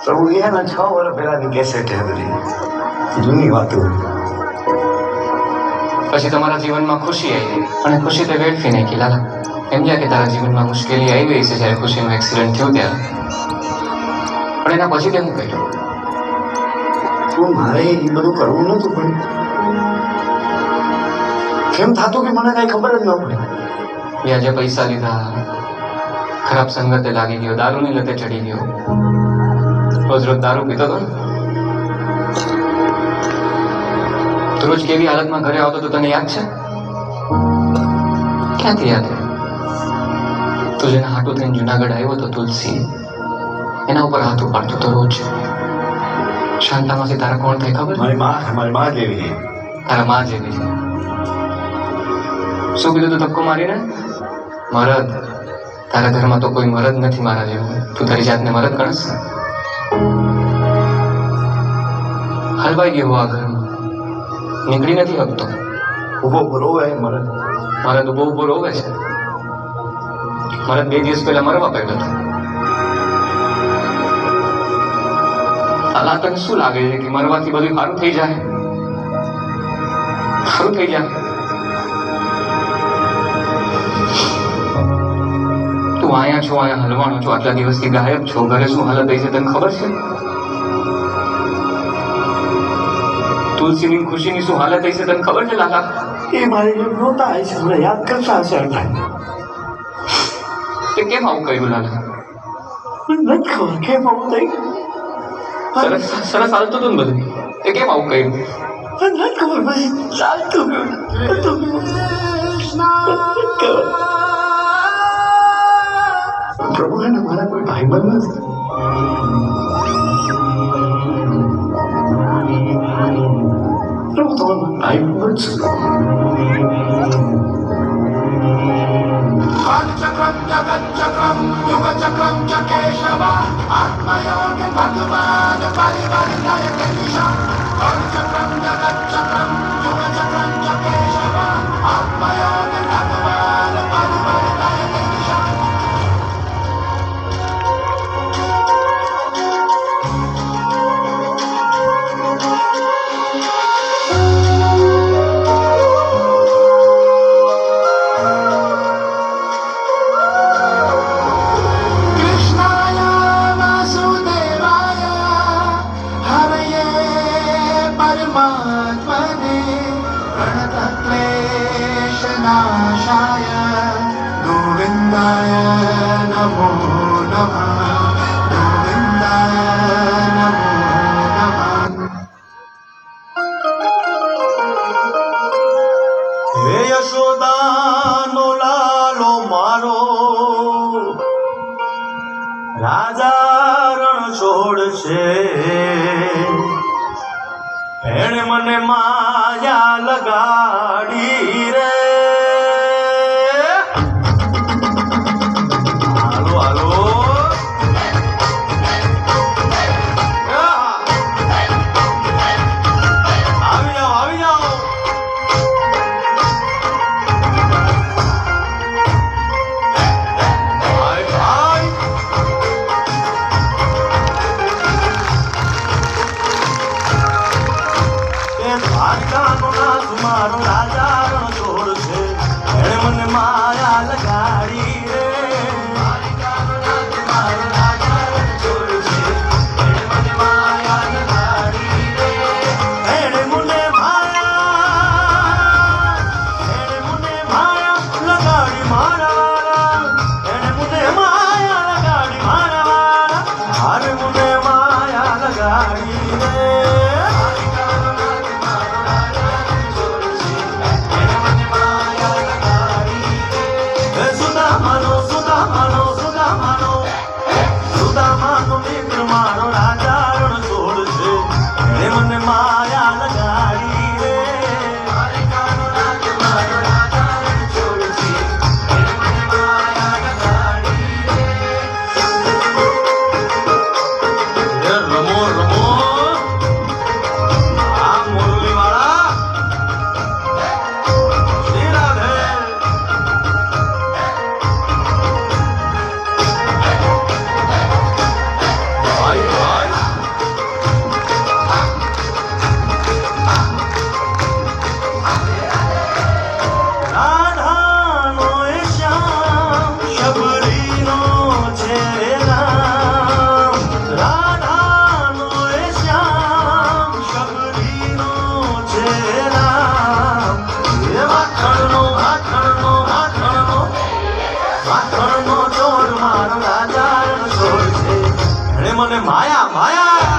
પ્રભુ એના 6 વર્ષ પહેલાની કેસેટ હે બધી જૂની વાતો. પછી તમારા જીવનમાં ખુશી આવી અને ખુશી તે વેડફી નાખી લાલા. એમ કે તારા જીવનમાં મુશ્કેલી આવી છે જ્યારે ખુશીનું એક્સિડન્ટ થયું ત્યારે, પણ એના પછી તે હું કર્યું? તું મારે એ બધું કરવું નતું પણ કેમ થતું કે મને કઈ ખબર જ ન પડે. વ્યાજે પૈસા લીધા, ખરાબ સંગતે લાગી ગયો, દારૂની લતે ચડી ગયો, રોજ રોજ દારૂ પીતો હતો. રોજ કેવી હાલતમાં ઘરે આવતો તો તને યાદ છે? ક્યાંથી યાદ? તું જેના હાટું થઈને જુનાગઢ આવ્યો હતો તુલસી, એના ઉપર હાથ ઉપાડતો તો રોજ. શાંતામાંથી તારા કોણ થાય ખબર? મારી માં જેવી છે. તારા માં જેવી છે. શું કીધું તું ધક્કો મારીને? મરદ. તારા ઘરમાં તો કોઈ મરદ નથી મારા જેવું. તું તારી જાતને મરદ ગણસ? હલવાઈ ગયો આ ઘરમાં, નીકળી નથી શકતો. ઉભો રોવે મરદ. મરદ ઉભો રોવે છે. મરદ 2 દિવસ પહેલા મરવા પડ્યો હતો. તને શું લાગે છે કે મરવાથી બધું સારું થઈ જાય? સારું થઈ જાય? તું અહીંયા છો, અહીંયા હલવાનો છો, આટલા દિવસથી ગાયબ છો. ઘરે શું હાલત થઈ છે તને ખબર છે? તુલસીની ખુશીની શું હાલત થઈ છે તને ખબર છે લાલા? એ મારી જેમ રોતા હશે, મને યાદ કરતા હશે. તે કેમ આવું કર્યું લાલા? નથી ખબર કેમ આવું થયું. સરસ હાલતું હતું ને બધું, તે કેમ આવું કર્યું? નથી ખબર ભાઈ, ચાલતું પ્રભુ એને મારા કોઈ ભાઈબંધ નથી. પ્રભુ તમારો ભાઈબંધ છે. जगच्चक्रम युगचक्रम च केशव आत्मयोग भगवान परिवर्तय दिशा चक्रम जगच्चक्रम युगचक्रम च केशव आत्मयोग भगवान परिवर्तय दिशा. परमात्मने प्रणतक्लेशनाशाय गोविन्दाय नमो नमः. गोविन्दाय नमो नमः. હે યશોદાનો લાલો મારો, રાજા રણ છોડશે. એણે મને માયા લગાડી રે. હાલો હાલો આવી જાઓ, આવી જાઓ. દ્વારકાનો નાથ મારો રાજા રણ છોડશે. એણે મને માયા લગાડી રે. દ્વારકાનો નાથ મારો રાજા રણ છોડશે. એણે મને માયા લગાડી રે. એણે મને માયા લગાડી મારા વાળા. એણે મને માયા લગાડી મારા વાળા. હારે મને માયા લગાડી રે. સુદામાનો મિત્ર મારો રાજા રણ છોડશે. એણે મને માયા લગાડી રે. દ્વારકાનો નાથ મારો રાજા રણ છોડશે. એણે મને માયા લગાડી રે. રમો રમો માયા માયા